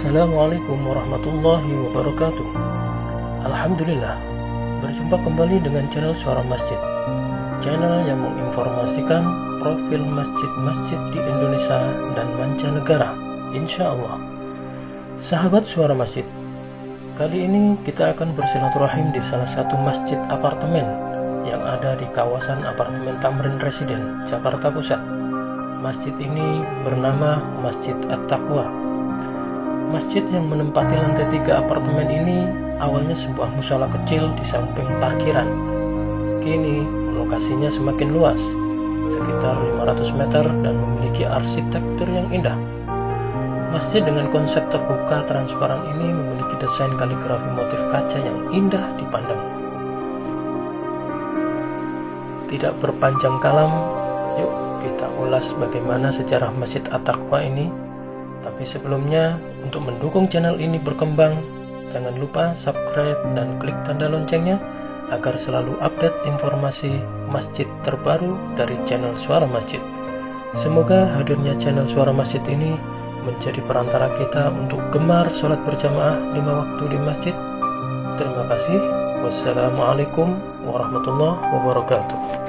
Assalamualaikum warahmatullahi wabarakatuh. Alhamdulillah, berjumpa kembali dengan channel Suara Masjid, channel yang menginformasikan profil masjid-masjid di Indonesia dan mancanegara, insya Allah. Sahabat Suara Masjid, kali ini kita akan bersilaturahim di salah satu masjid apartemen yang ada di kawasan apartemen Tamrin Residen, Jakarta Pusat. Masjid ini bernama Masjid At-Taqwa. Masjid yang menempati lantai 3 apartemen ini awalnya sebuah mushola kecil di samping parkiran. Kini lokasinya semakin luas, sekitar 500 meter dan memiliki arsitektur yang indah. Masjid dengan konsep terbuka transparan ini memiliki desain kaligrafi motif kaca yang indah dipandang. Tidak berpanjang kalam, yuk kita ulas bagaimana sejarah Masjid At-Taqwa ini. Tapi sebelumnya, untuk mendukung channel ini berkembang, jangan lupa subscribe dan klik tanda loncengnya agar selalu update informasi masjid terbaru dari channel Suara Masjid. Semoga hadirnya channel Suara Masjid ini menjadi perantara kita untuk gemar sholat berjamaah 5 waktu di masjid. Terima kasih. Wassalamualaikum warahmatullahi wabarakatuh.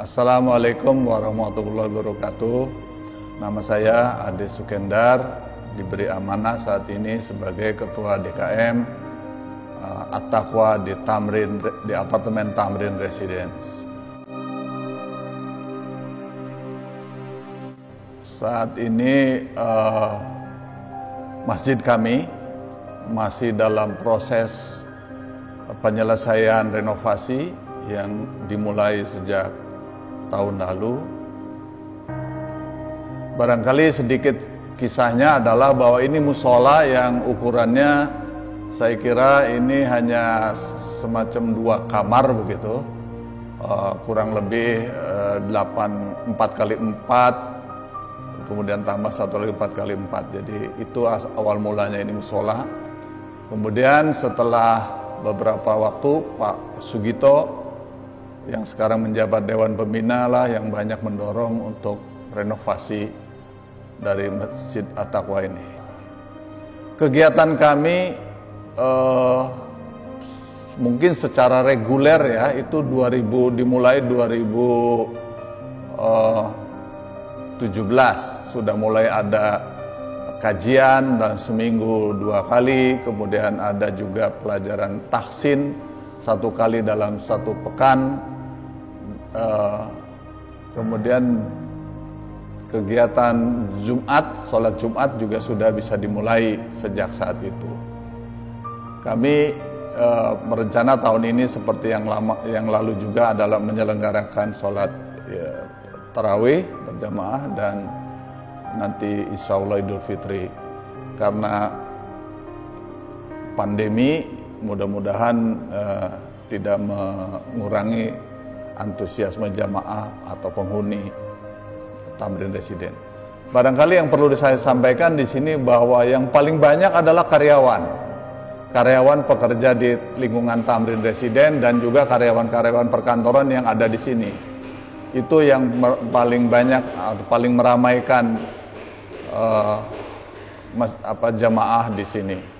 Assalamualaikum warahmatullahi wabarakatuh. Nama saya Ade Sukendar, diberi amanah saat ini sebagai Ketua DKM At-Taqwa di apartemen Tamrin Residence. Saat ini masjid kami masih dalam proses penyelesaian renovasi yang dimulai sejak tahun lalu. Barangkali sedikit kisahnya adalah bahwa ini musola yang ukurannya saya kira ini hanya semacam 2 kamar begitu, kurang lebih 4 kali 4, kemudian tambah 1 lagi 4 kali 4. Jadi itu awal mulanya ini musola. Kemudian setelah beberapa waktu Pak Sugito yang sekarang menjabat Dewan Pembina lah yang banyak mendorong untuk renovasi dari Masjid At-Taqwa ini. Kegiatan kami mungkin secara reguler ya itu dimulai 2017 sudah mulai ada kajian dan seminggu 2 kali, kemudian ada juga pelajaran tahsin 1 kali dalam 1 pekan. Kemudian kegiatan Jumat, sholat Jumat juga sudah bisa dimulai sejak saat itu. Kami merencana tahun ini seperti yang lalu juga adalah menyelenggarakan sholat tarawih berjamaah dan nanti insya Allah Idul Fitri. Karena pandemi mudah-mudahan tidak mengurangi antusiasme jamaah atau penghuni Tamrin Residen. Barangkali yang perlu saya sampaikan di sini bahwa yang paling banyak adalah karyawan pekerja di lingkungan Tamrin Residen dan juga karyawan-karyawan perkantoran yang ada di sini. Itu yang paling banyak atau paling meramaikan jamaah di sini.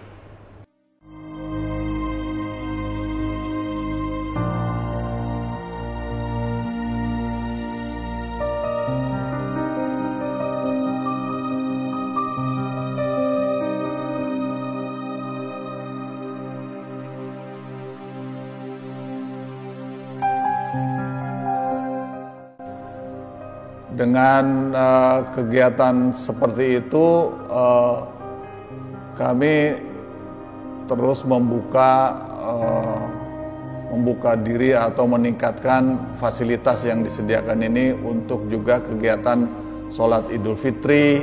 Dengan kegiatan seperti itu kami terus membuka diri atau meningkatkan fasilitas yang disediakan ini untuk juga kegiatan sholat Idul Fitri,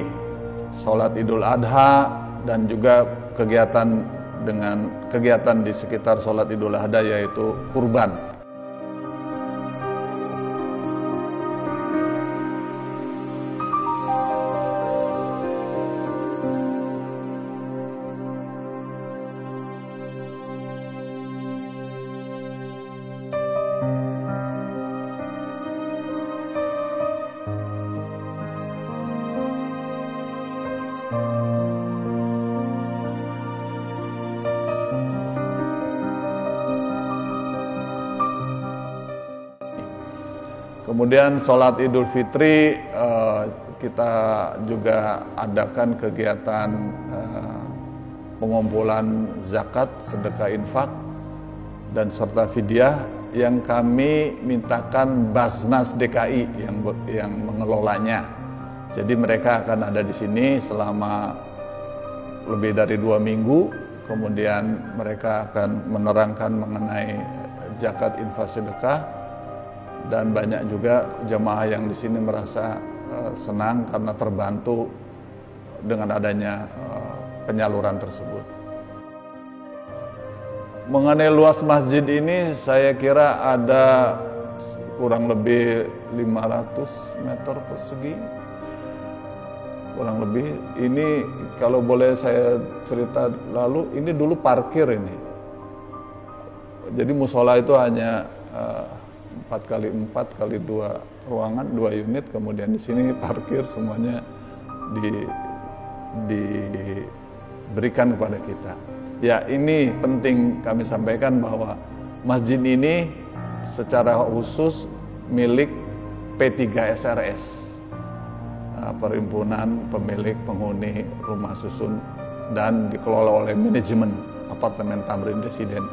sholat Idul Adha, dan juga kegiatan di sekitar sholat Idul Adha yaitu kurban. Kemudian sholat Idul Fitri kita juga adakan kegiatan pengumpulan zakat, sedekah infak, dan serta fidyah yang kami mintakan Basnas DKI yang mengelolanya. Jadi mereka akan ada di sini selama lebih dari 2 minggu. Kemudian mereka akan menerangkan mengenai zakat, infak, sedekah. Dan banyak juga jemaah yang di sini merasa senang karena terbantu dengan adanya penyaluran tersebut. Mengenai luas masjid ini, saya kira ada kurang lebih 500 meter persegi. Kurang lebih. Ini kalau boleh saya cerita lalu, ini dulu parkir ini. Jadi musola itu hanya 4x4 kali 2 ruangan, 2 unit, kemudian di sini parkir semuanya diberikan kepada kita. Ya, ini penting kami sampaikan bahwa masjid ini secara khusus milik P3SRS, Perhimpunan Pemilik Penghuni Rumah Susun, dan dikelola oleh manajemen Apartemen Tamrin Residen.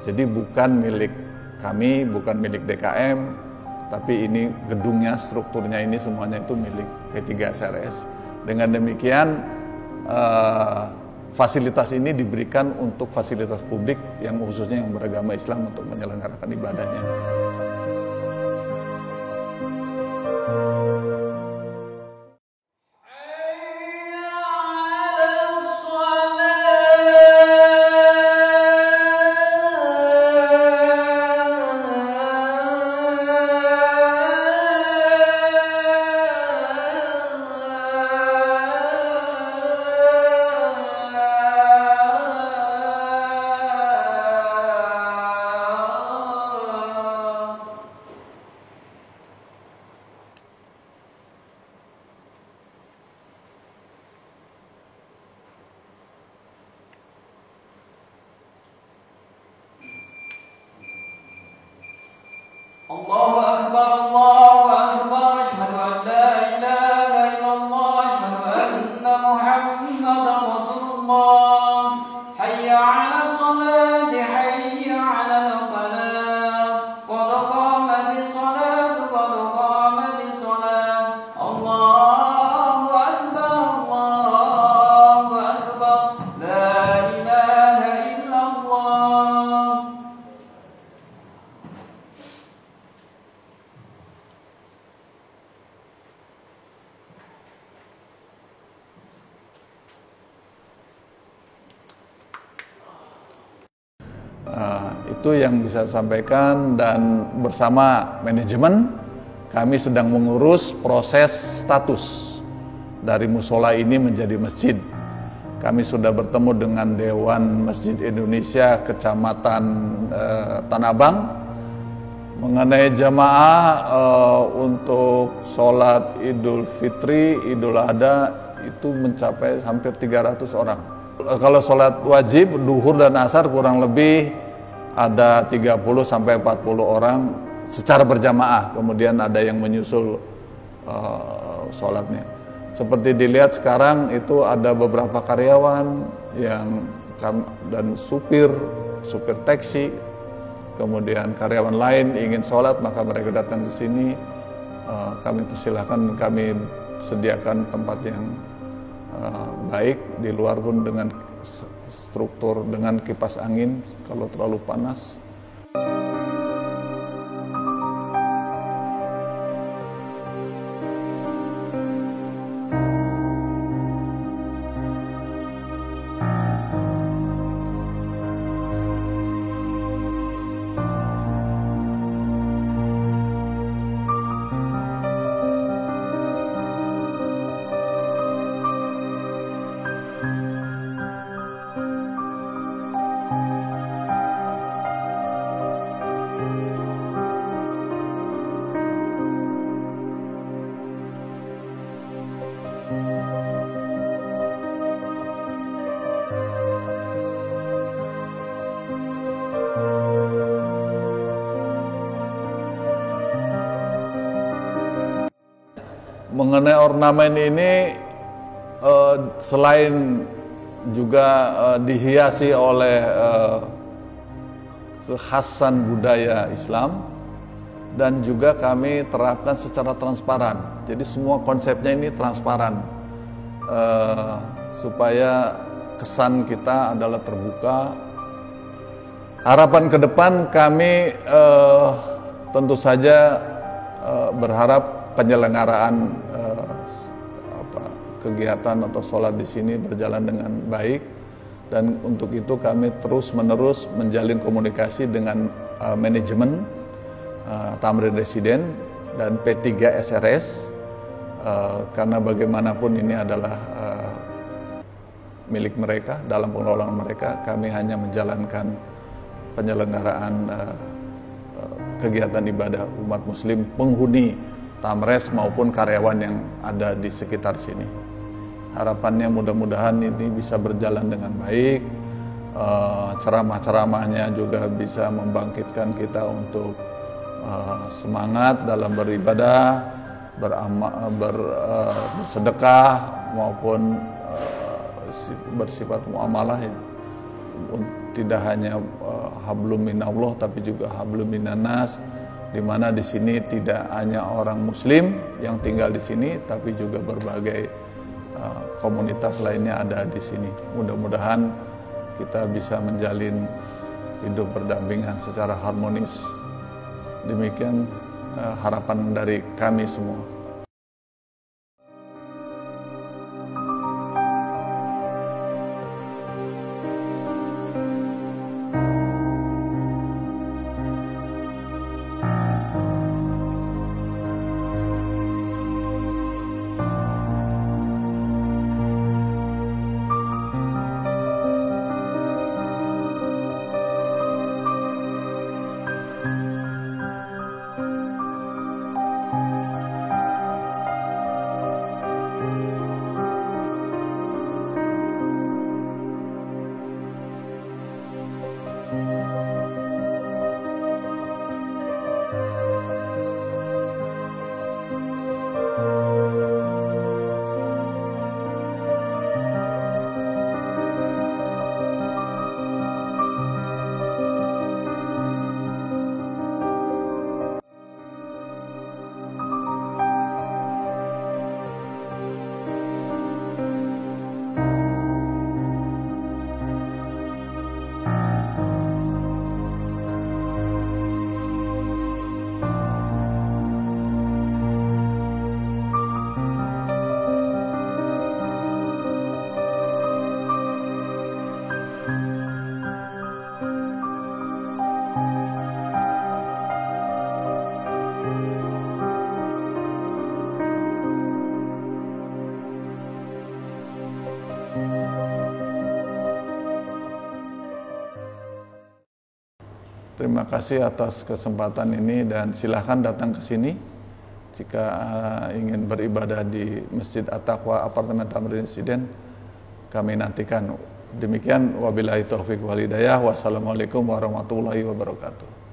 Jadi bukan milik kami, bukan milik DKM, tapi ini gedungnya, strukturnya ini semuanya itu milik P3SRS. Dengan demikian fasilitas ini diberikan untuk fasilitas publik yang khususnya yang beragama Islam untuk menyelenggarakan ibadahnya. Allahu Akbar, Allahu Akbar, asyhadu an la ilaha illallah, asyhadu anna Muhammadar Rasulullah. Hayya 'alas salati, hayya 'alal falah. Qad qamatis salatu, qad qamatis salat. Allahu Akbar, Allahu Akbar, la ilaha illallah. Itu yang bisa saya sampaikan, dan bersama manajemen kami sedang mengurus proses status dari musola ini menjadi masjid. Kami sudah bertemu dengan Dewan Masjid Indonesia Kecamatan Tanah Abang mengenai jamaah untuk sholat Idul Fitri, Idul Adha itu mencapai hampir 300 orang. Kalau sholat wajib, duhur dan asar kurang lebih ada 30 sampai 40 orang secara berjamaah, kemudian ada yang menyusul sholatnya. Seperti dilihat sekarang itu ada beberapa karyawan dan supir taksi, kemudian karyawan lain ingin sholat maka mereka datang ke sini kami persilahkan, kami sediakan tempat yang baik di luar pun dengan struktur dengan kipas angin kalau terlalu panas. Mengenai ornamen ini, selain juga dihiasi oleh kekhasan budaya Islam, dan juga kami terapkan secara transparan. Jadi semua konsepnya ini transparan, supaya kesan kita adalah terbuka. Harapan ke depan kami tentu saja berharap penyelenggaraan kegiatan atau sholat di sini berjalan dengan baik, dan untuk itu kami terus-menerus menjalin komunikasi dengan manajemen Tamrin Residen dan P3 SRS, karena bagaimanapun ini adalah milik mereka, dalam pengelolaan mereka. Kami hanya menjalankan penyelenggaraan kegiatan ibadah umat muslim, penghuni Tamres maupun karyawan yang ada di sekitar sini. Harapannya mudah-mudahan ini bisa berjalan dengan baik. Ceramah-ceramahnya juga bisa membangkitkan kita untuk semangat dalam beribadah, bersedekah maupun bersifat muamalah, ya. Tidak hanya hablum minallah tapi juga hablum minannas, di mana di sini tidak hanya orang muslim yang tinggal di sini tapi juga berbagai komunitas lainnya ada di sini. Mudah-mudahan kita bisa menjalin hidup berdampingan secara harmonis. Demikian harapan dari kami semua. Terima kasih atas kesempatan ini dan silahkan datang ke sini jika ingin beribadah di Masjid At-Taqwa Apartemen Tamrin Residen. Kami nantikan. Demikian, wabillahi taufiq wal hidayah. Wassalamualaikum warahmatullahi wabarakatuh.